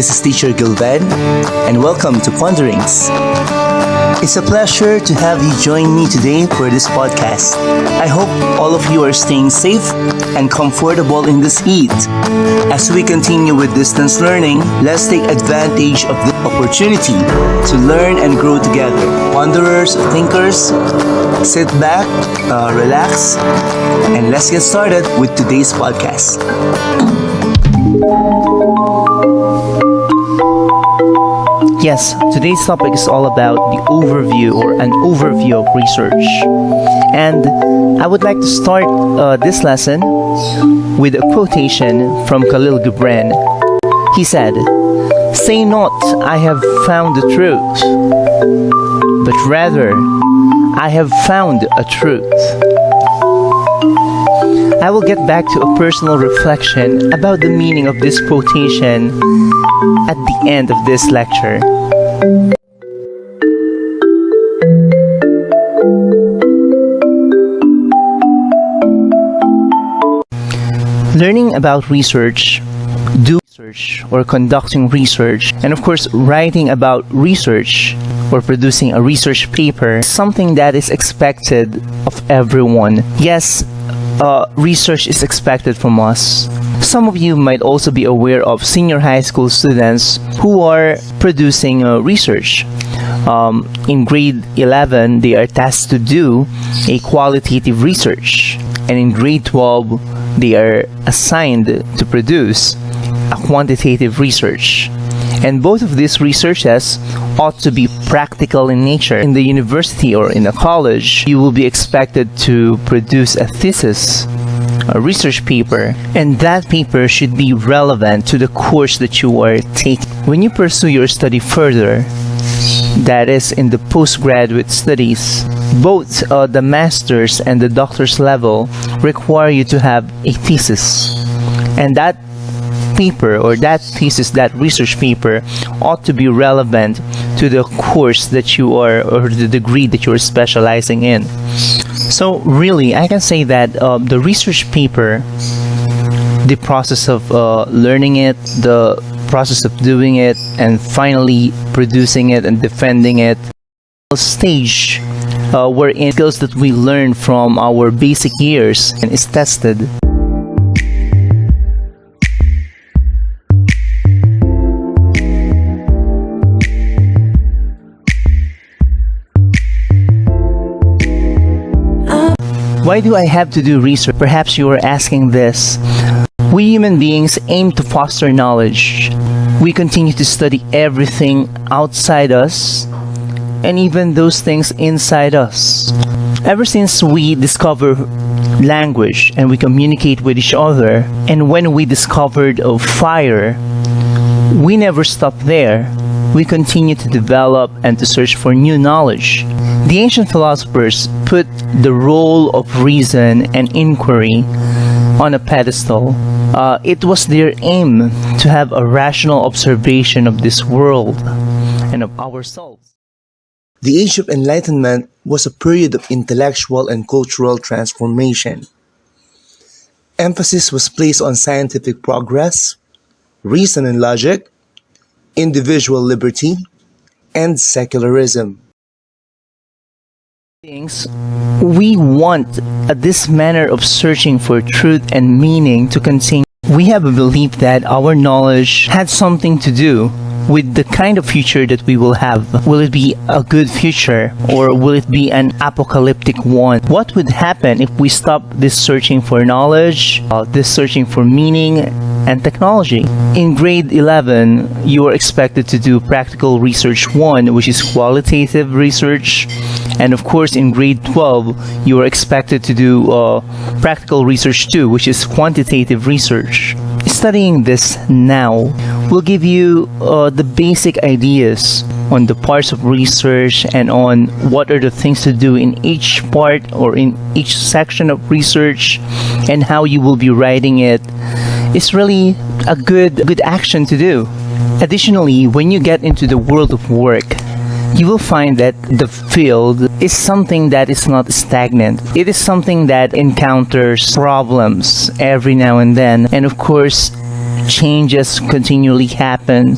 This is Teacher Gilvan, and welcome to Ponderings. It's a pleasure to have you join me today for this podcast. I hope all of you are staying safe and comfortable in this heat. As we continue with distance learning, let's take advantage of the opportunity to learn and grow together. Wanderers, thinkers, sit back, relax, and let's get started with today's podcast. Yes, today's topic is all about the overview or an overview of research. And I would like to start this lesson with a quotation from Khalil Gibran. He said, "Say not, I have found the truth, but rather, I have found a truth." I will get back to a personal reflection about the meaning of this quotation at the end of this lecture. Learning about research, doing research or conducting research, and of course writing about research or producing a research paper is something that is expected of everyone. Yes, research is expected from us. Some of you might also be aware of senior high school students who are producing research. In grade 11, they are tasked to do a qualitative research, and in grade 12, they are assigned to produce a quantitative research. And both of these researches ought to be practical in nature. In the university or in a college, you will be expected to produce a thesis, a research paper, and that paper should be relevant to the course that you are taking. When you pursue your study further, that is in the postgraduate studies, both the master's and the doctor's level require you to have a thesis. And that paper or that thesis, that research paper ought to be relevant to the course that you are or the degree that you are specializing in. So really, I can say that the research paper, the process of learning it, the process of doing it, and finally producing it and defending it, stage wherein skills that we learn from our basic years and is tested. Why do I have to do research? Perhaps you are asking this. We human beings aim to foster knowledge. We continue to study everything outside us and even those things inside us. Ever since we discover language and we communicate with each other, and when we discovered fire, we never stop there. We continue to develop and to search for new knowledge. The ancient philosophers put the role of reason and inquiry on a pedestal. It was their aim to have a rational observation of this world and of ourselves. The Age of Enlightenment was a period of intellectual and cultural transformation. Emphasis was placed on scientific progress, reason and logic, individual liberty, and secularism. We want this manner of searching for truth and meaning to continue. We have a belief that our knowledge had something to do with the kind of future that we will have. Will it be a good future or will it be an apocalyptic one? What would happen if we stop this searching for knowledge, this searching for meaning and technology? In grade 11, you are expected to do practical research 1, which is qualitative research. And of course, in grade 12, you are expected to do practical research 2, which is quantitative research. Studying this now will give you the basic ideas on the parts of research and on what are the things to do in each part or in each section of research and how you will be writing it. It's really a good action to do. Additionally, when you get into the world of work, you will find that the field is something that is not stagnant. It is something that encounters problems every now and then. And of course, changes continually happen,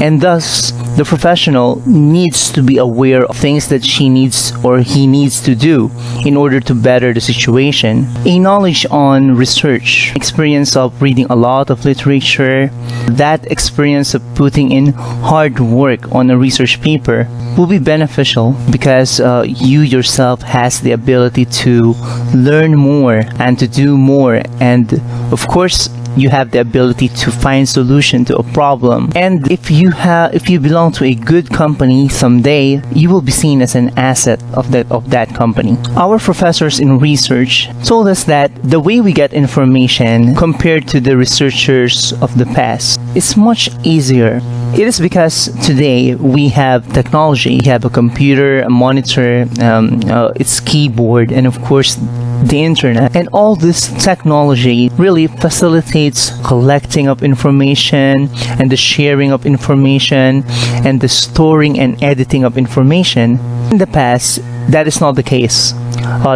and thus the professional needs to be aware of things that she needs or he needs to do in order to better the situation. A knowledge on research, experience of reading a lot of literature, that experience of putting in hard work on a research paper will be beneficial because you yourself has the ability to learn more and to do more, and of course you have the ability to find solution to a problem. And if you belong to a good company someday, you will be seen as an asset of that company. Our professors in research told us that the way we get information compared to the researchers of the past is much easier. It is because today we have technology. We have a computer, a monitor, its keyboard, and of course the internet. And all this technology really facilitates collecting of information and the sharing of information and the storing and editing of information. In the past, that is not the case.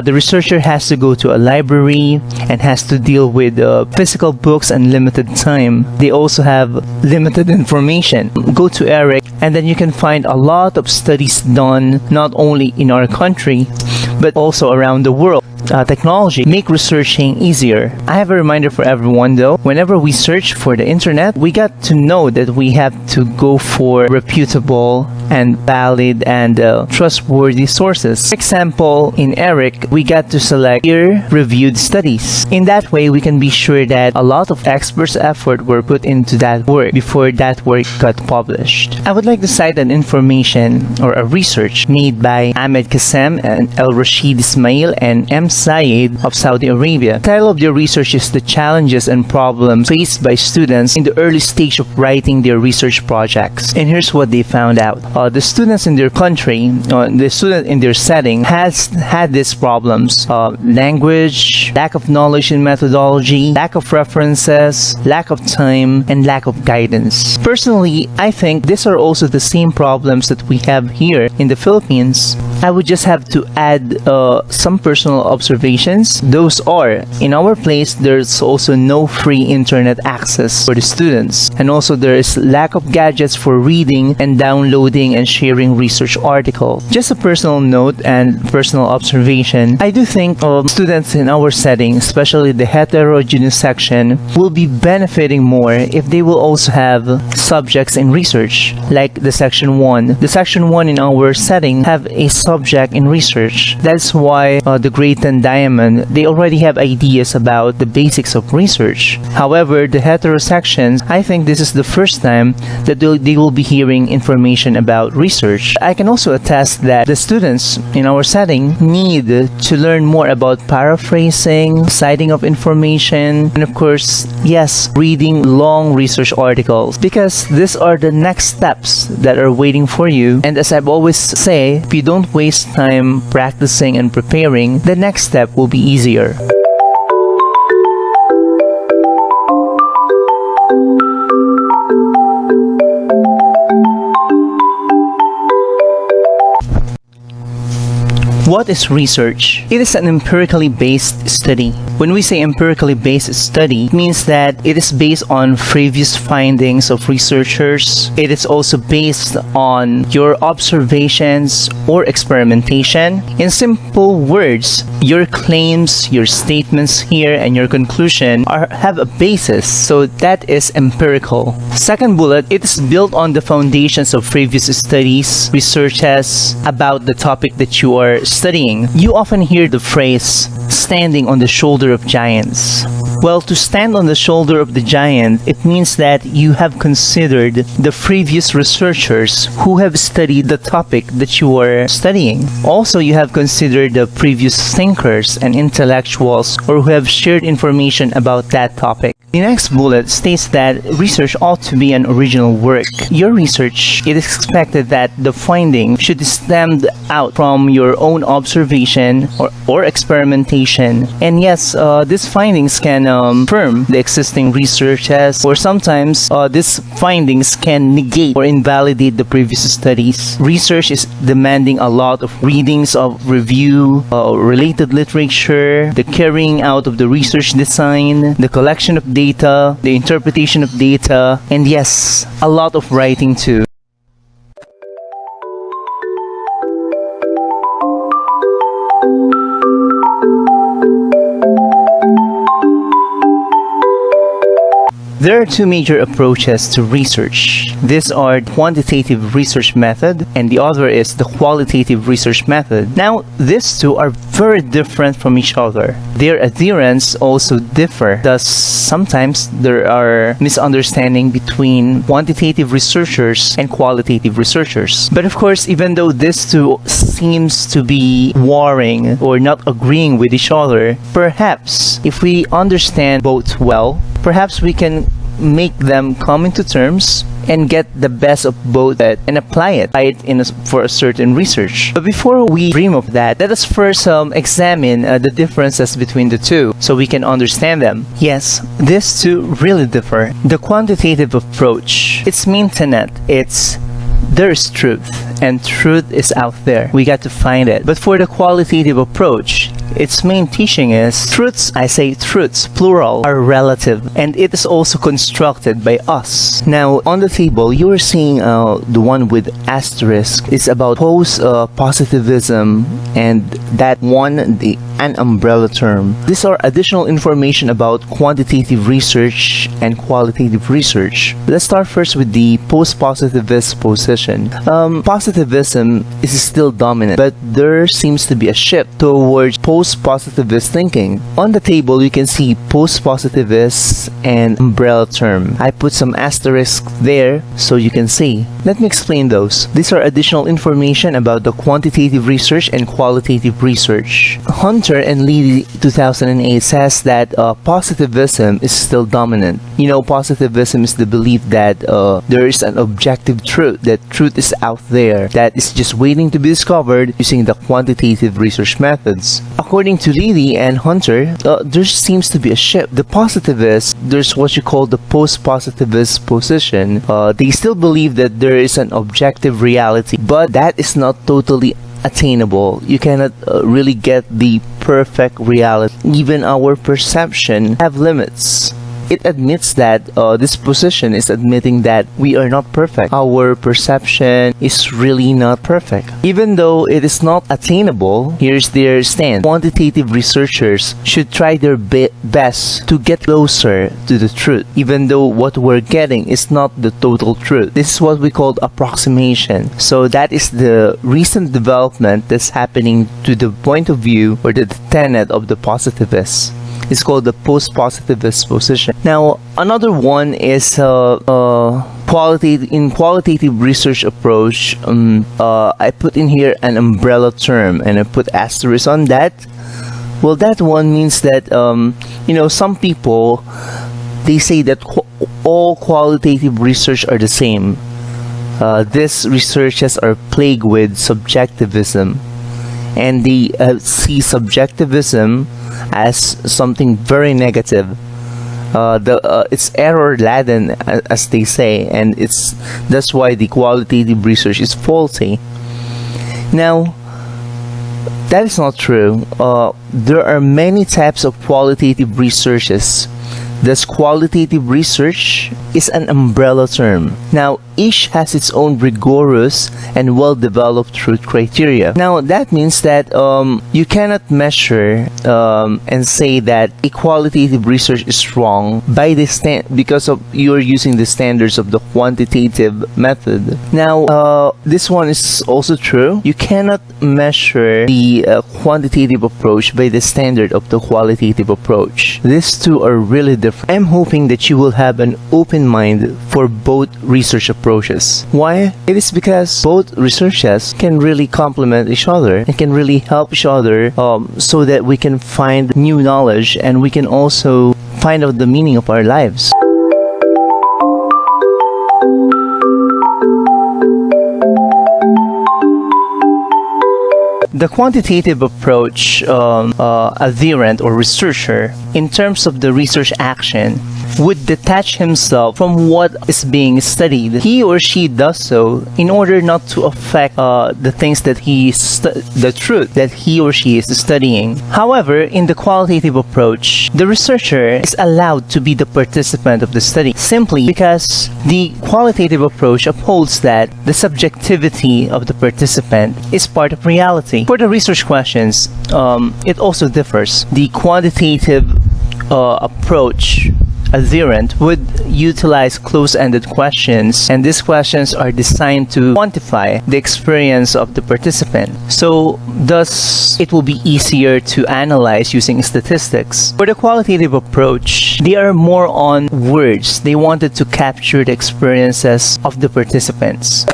The researcher has to go to a library and has to deal with physical books and limited time. They also have limited information. Go to ERIC and then you can find a lot of studies done not only in our country but also around the world. Technology make researching easier. I have a reminder for everyone though. Whenever we search for the internet, we got to know that we have to go for reputable and valid and trustworthy sources. For example, in ERIC, we got to select peer-reviewed studies. In that way, we can be sure that a lot of experts' effort were put into that work before that work got published. I would like to cite an information or a research made by Ahmed Kassem and El Rashid Ismail and M. Sayed of Saudi Arabia. The title of their research is The Challenges and Problems Faced by Students in the Early Stage of Writing Their Research Projects. And here's what they found out. The students in their country, the student in their setting has had these problems. Language, lack of knowledge in methodology, lack of references, lack of time, and lack of guidance. Personally, I think these are also the same problems that we have here in the Philippines. I would just have to add some personal observations. Those are, in our place, there's also no free internet access for the students. And also there is lack of gadgets for reading and downloading and sharing research articles. Just a personal note and personal observation, I do think students in our setting, especially the heterogeneous section, will be benefiting more if they will also have subjects in research, like the section 1. The section 1 in our setting have a subject in research. That's why the Great and Diamond, they already have ideas about the basics of research. However, the hetero sections, I think this is the first time that they will be hearing information about research. I can also attest that the students in our setting need to learn more about paraphrasing, citing of information, and of course, yes, reading long research articles, because these are the next steps that are waiting for you. And as I've always say, if you don't waste time practicing and preparing, the next step will be easier. What is research? It is an empirically based study. When we say empirically based study, it means that it is based on previous findings of researchers. It is also based on your observations or experimentation. In simple words, your claims, your statements here, and your conclusion have a basis. So that is empirical. Second bullet, it is built on the foundations of previous studies, researches about the topic that you are studying. You often hear the phrase, standing on the shoulder of giants. Well, to stand on the shoulder of the giant, it means that you have considered the previous researchers who have studied the topic that you are studying. Also, you have considered the previous thinkers and intellectuals or who have shared information about that topic. The next bullet states that research ought to be an original work. Your research, it is expected that the finding should stem out from your own observation or experimentation. And yes, these findings can confirm the existing researches, or sometimes these findings can negate or invalidate the previous studies. Research is demanding a lot of readings of review, related literature, the carrying out of the research design, the collection of data data, the interpretation of data, and yes, a lot of writing too. There are two major approaches to research. These are quantitative research method and the other is the qualitative research method. Now, these two are very different from each other. Their adherents also differ. Thus, sometimes there are misunderstandings between quantitative researchers and qualitative researchers. But of course, even though these two seems to be warring or not agreeing with each other, perhaps if we understand both well, perhaps we can make them come into terms and get the best of both and apply it for a certain research. But before we dream of that, let us first examine the differences between the two so we can understand them. Yes, these two really differ. The quantitative approach, its main tenet, there is truth, and truth is out there. We got to find it. But for the qualitative approach, its main teaching is truths, I say truths, plural, are relative, and it is also constructed by us. Now, on the table, you are seeing the one with asterisk. It's about post-positivism, and that one, an umbrella term. These are additional information about quantitative research and qualitative research. Let's start first with the post-positivist position. Positivism is still dominant, but there seems to be a shift towards post-positivist thinking. On the table, you can see post-positivist and umbrella term. I put some asterisks there so you can see. Let me explain those. These are additional information about the quantitative research and qualitative research. Hunter and Lee 2008 says that positivism is still dominant. You know, positivism is the belief that there is an objective truth, that truth is out there, that is just waiting to be discovered using the quantitative research methods. According to Lilly and Hunter, there seems to be a shift. The positivists, there's what you call the post-positivist position. They still believe that there is an objective reality, but that is not totally attainable. You cannot really get the perfect reality. Even our perception have limits. It admits that this position is admitting that we are not perfect. Our perception is really not perfect. Even though it is not attainable, here's their stand. Quantitative researchers should try their best to get closer to the truth, even though what we're getting is not the total truth. This is what we call approximation. So that is the recent development that's happening to the point of view or the tenet of the positivists. It's called the post-positivist position. Now, another one is qualitative research approach. I put in here an umbrella term and I put asterisk on that. Well, that one means that some people, they say that all qualitative research are the same. These researches are plagued with subjectivism, and they see subjectivism as something very negative. It's error laden, as they say, and that's why the qualitative research is faulty. Now, that is not true. There are many types of qualitative researches. This qualitative research is an umbrella term. Now, each has its own rigorous and well-developed truth criteria. Now, that means that you cannot measure and say that a qualitative research is wrong by because of you're using the standards of the quantitative method. Now, this one is also true. You cannot measure the quantitative approach by the standard of the qualitative approach. These two are really different. I'm hoping that you will have an open mind for both research approaches. Why? It is because both researches can really complement each other and can really help each other so that we can find new knowledge and we can also find out the meaning of our lives. The quantitative approach adherent or researcher, in terms of the research action, would detach himself from what is being studied. He or she does so in order not to affect the things that the truth that he or she is studying. However, in the qualitative approach, the researcher is allowed to be the participant of the study simply because the qualitative approach upholds that the subjectivity of the participant is part of reality. For the research questions, it also differs. The quantitative approach adherent would utilize close-ended questions, and these questions are designed to quantify the experience of the participant. So thus it will be easier to analyze using statistics. For the qualitative approach, they are more on words. They wanted to capture the experiences of the participants.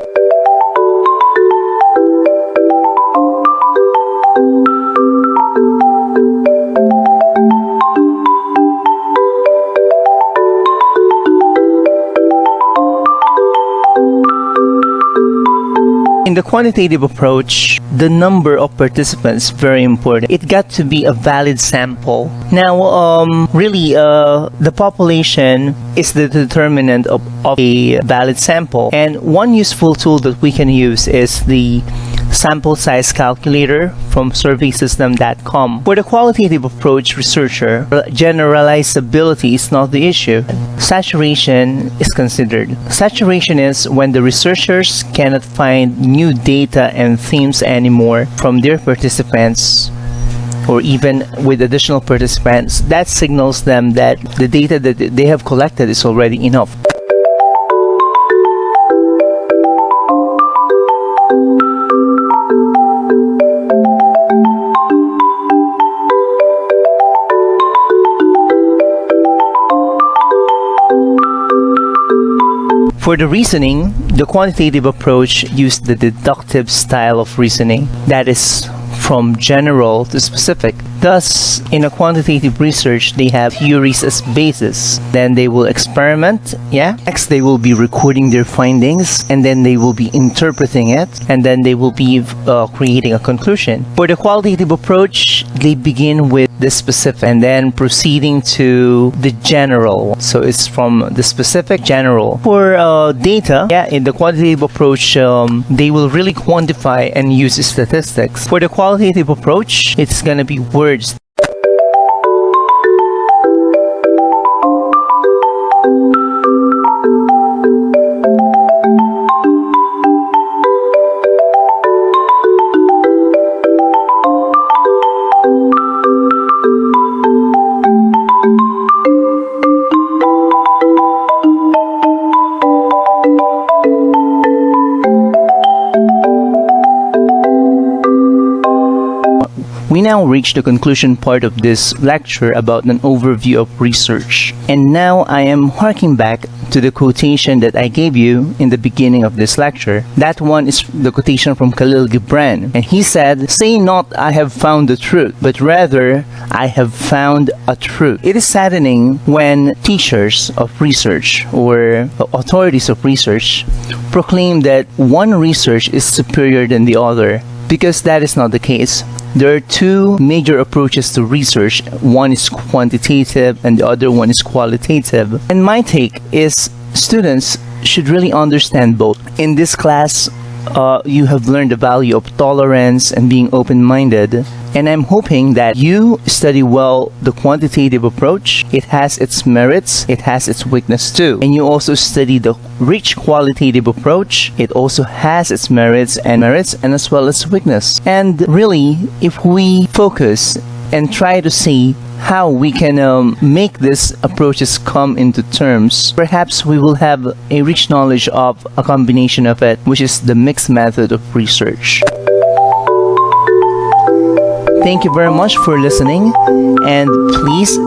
In the quantitative approach, the number of participants is very important. It got to be a valid sample. Now, really, the population is the determinant of a valid sample. And one useful tool that we can use is the sample size calculator from surveysystem.com. For the qualitative approach researcher, generalizability is not the issue. Saturation is considered. Saturation is when the researchers cannot find new data and themes anymore from their participants, or even with additional participants. That signals them that the data that they have collected is already enough. For the reasoning, the quantitative approach used the deductive style of reasoning, that is, from general to specific. Thus, in a quantitative research, they have theories as basis. Then they will experiment, Next, they will be recording their findings, and then they will be interpreting it, and then they will be creating a conclusion. For the qualitative approach, they begin with the specific and then proceeding to the general. So it's from the specific general. For data, in the quantitative approach, they will really quantify and use statistics. For the qualitative approach, it's gonna be words. We now reach the conclusion part of this lecture about an overview of research. And now I am harking back to the quotation that I gave you in the beginning of this lecture. That one is the quotation from Khalil Gibran. And he said, "Say not, I have found the truth, but rather, I have found a truth." It is saddening when teachers of research or authorities of research proclaim that one research is superior than the other, because that is not the case. There are two major approaches to research. One is quantitative and the other one is qualitative. And my take is students should really understand both. In this class, you have learned the value of tolerance and being open-minded. And I'm hoping that you study well the quantitative approach. It has its merits, it has its weakness too. And you also study the rich qualitative approach. It also has its merits and as well as weakness. And really, if we focus and try to see how we can make these approaches come into terms, perhaps we will have a rich knowledge of a combination of it, which is the mixed method of research. Thank you very much for listening, and please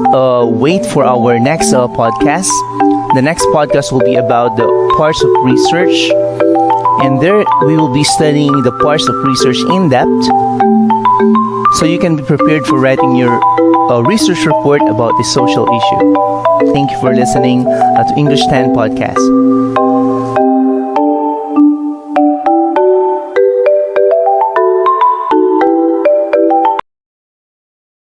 wait for our next podcast. The next podcast will be about the parts of research, and there we will be studying the parts of research in depth, so you can be prepared for writing your research report about the social issue. Thank you for listening to English 10 Podcast.